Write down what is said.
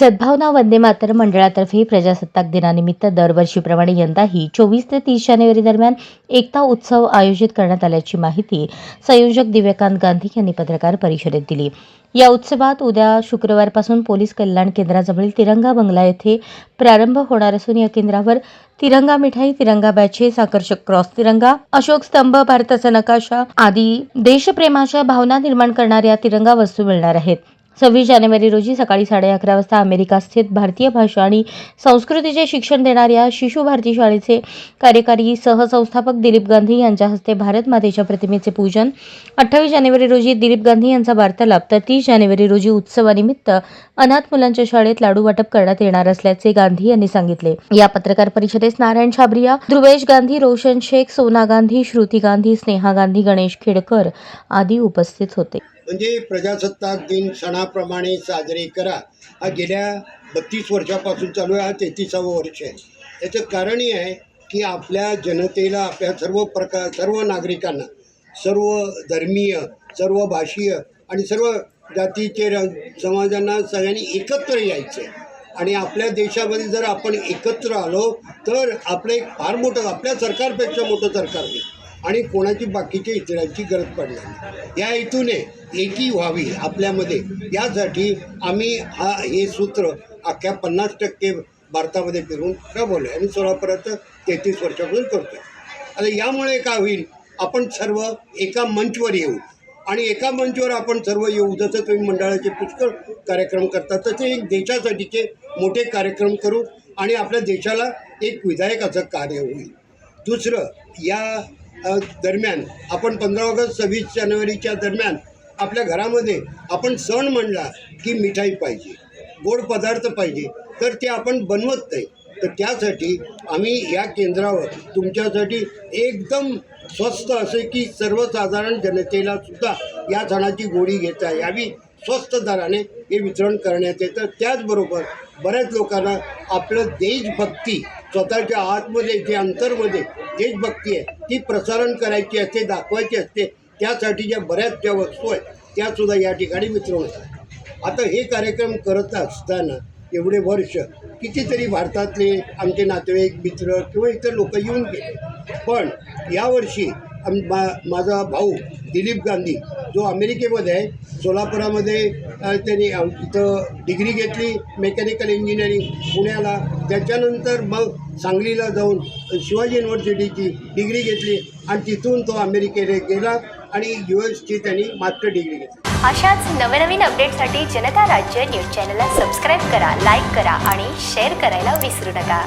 सद्भावना वंदे मातरम मंडळातर्फे प्रजासत्ताक दिनानिमित्त दरवर्षीप्रमाणे यंदाही 24 ते 30 जानेवारी दरम्यान एकता उत्सव आयोजित करण्यात आल्याची माहिती संयोजक दिव्यकांत गांधी यांनी पत्रकार परिषदेत दिली। या उत्सवात उद्या शुक्रवारपासून पोलीस कल्याण केंद्राजवळील तिरंगा बंगला येथे प्रारंभ होणार असून या केंद्रावर तिरंगा मिठाई, तिरंगा बॅचेस, आकर्षक क्रॉस तिरंगा, अशोक स्तंभ, भारताचा नकाशा आदी देशप्रेमाच्या भावना निर्माण करणाऱ्या तिरंगा वस्तू मिळणार आहेत। 26 जानेवारी रोजी सकाळी 11:30 वाजता अमेरिका स्थित भारतीय भाषा आणि संस्कृतीचे शिक्षण देणाऱ्या शिशु भारती शाळेचे कार्यकारी सहसंस्थापक दिलीप गांधी यांच्या हस्ते भारत मातेच्या प्रतिमेचे पूजन, 28 जानेवारी रोजी दिलीप गांधी यांचा वार्तालाप तर 30 जानेवारी रोजी उत्सवानिमित्त अनाथ मुलांच्या शाळेत लाडू वाटप करण्यात येणार असल्याचे गांधी यांनी सांगितले। या पत्रकार परिषदेस नारायण छाबरिया, ध्रुवेश गांधी, रोशन शेख, सोना गांधी, श्रुती गांधी, स्नेहा गांधी, गणेश खेडकर आदी उपस्थित होते। म्हणजे प्रजासत्ताक दिन सणाप्रमाणे साजरे करा हा गेल्या 32 वर्षापासून चालू आहे, हा 33वा वर्ष आहे। याचं कारण हे आहे की आपल्या जनतेला, आपल्या सर्व नागरिकांना, सर्व धर्मीय, सर्व भाषीय आणि सर्व जातीचे समाजांना सगळ्यांनी एकत्र यायचं आहे। आणि आपल्या देशामध्ये जर आपण एकत्र आलो तर आपलं एक फार मोठं, आपल्या सरकारपेक्षा मोठं सरकार नाही आणि कोणाची बाकीच्या इतरांची गरज पडणार। या हेतूने एकी व्हावी आपल्यामध्ये, यासाठी आम्ही हे सूत्र अख्ख्या 50% भारतामध्ये फिरून राबवलं आणि 16पर्यंत 33 वर्षापासून करतो आहे। आता यामुळे काय होईल, आपण सर्व एका मंचवर येऊ आणि एका मंचवर आपण सर्व येऊ। जसं तुम्ही मंडळाचे पुष्कळ कार्यक्रम करतात तसे एक देशासाठीचे मोठे कार्यक्रम करू आणि आपल्या देशाला एक विधायक असं कार्य होईल। दुसरं, या दरम्यान आपण 15 ऑगस्ट 26 जानेवारीच्या दरम्यान आपल्या घरामध्ये आपण सण म्हणला की मिठाई पाहिजे, गोड पदार्थ पाहिजे, तर ते आपण बनवत नाही। तर त्यासाठी आम्ही या केंद्रावर तुमच्यासाठी एकदम स्वस्त असे की सर्वसाधारण जनतेला सुद्धा या सणाची गोडी घेता यावी, स्वस्त दराने हे वितरण करण्यात येतं। त्याचबरोबर बऱ्याच लोकांना आपलं देशभक्ती, स्वतःच्या आतमध्ये जे अंतर्मध्ये देशभक्ती आहे ती प्रसारण करायची असते, दाखवायची असते। त्यासाठी ज्या बऱ्याच ज्या वस्तू आहेत त्यासुद्धा या ठिकाणी वितरण होतात। आता हे कार्यक्रम करत असताना एवढे वर्ष कितीतरी भारतातले आमचे नातेवाईक, मित्र किंवा इतर लोक येऊन गेले, पण यावर्षी माझा भाऊ दिलीप गांधी जो अमेरिकेमध्ये आहे, सोलापुरामध्ये त्यांनी इथं डिग्री घेतली मेकॅनिकल इंजिनिअरिंग पुण्याला, त्याच्यानंतर मग सांगलीला जाऊन शिवाजी युनिव्हर्सिटीची डिग्री घेतली आणि तिथून तो अमेरिकेला गेला आणि US त्यांनी मास्टर डिग्री घेतली। अशाच नवनवीन अपडेटसाठी जनता राज्य न्यूज चॅनलला सबस्क्राईब करा, लाईक करा आणि शेअर करायला विसरू नका।